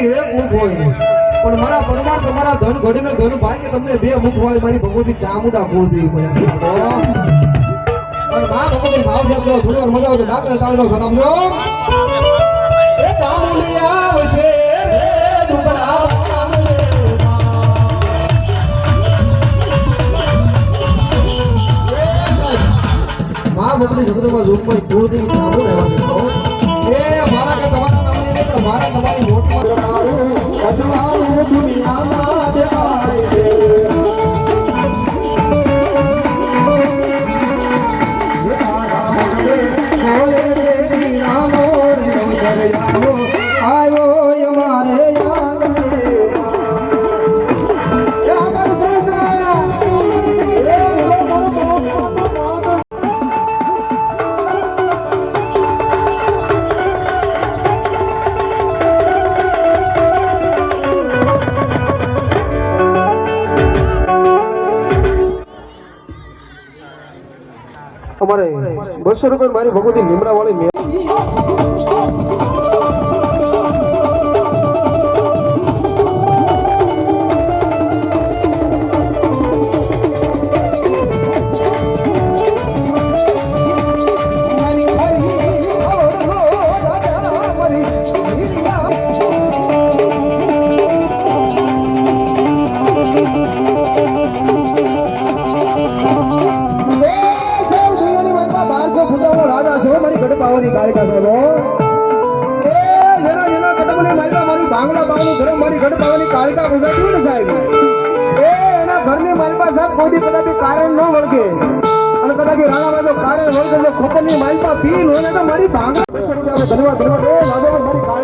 એક મુખ હોય પણ મારા પરમાર તમારા ધન ઘડીને ધન ભાઈ કે તમને બે મુખ વાળી મારી ભગવતી ચામુંડા કુળ દેવી પડે છે અને મા ભગવતી ભાવ જાત્રો થોડી વાર મજા આવે ડાકરે તાળીનો સદામનો એ ચામુંડી આવશે રે દુબળા મા ભગવતી જગદંબા જોગમાં કુળ દેવી ચામુંડા આવ્યા છે એ મારા કે તમારા નામની નહીં પણ મારા તમારી મોટમાં અજવાળું દુનિયામાં દેખાય છે આયો અમારે યાદ અમારે 200 રૂપિયા મારી ભગવતી લીમડા વાળી કાળિકા સાહેબ એ જેના જેના કટમની મારી મારી ભાંગલા બાવનું ઘર મારી ગઢ પાવાની કાળિકા ગુજરાતી ને સાહેબ એ એના ઘરની મારી પાસે સાહેબ કોઈ કદાપી કારણ ન વળગે અને કદાપી રાણાબાજો કારણ વળગે જો ખોપરની મારી પાસે પી નો ને તો મારી ભાંગલા ધન્યવાદ ધન્યવાદ એ લાદો મારી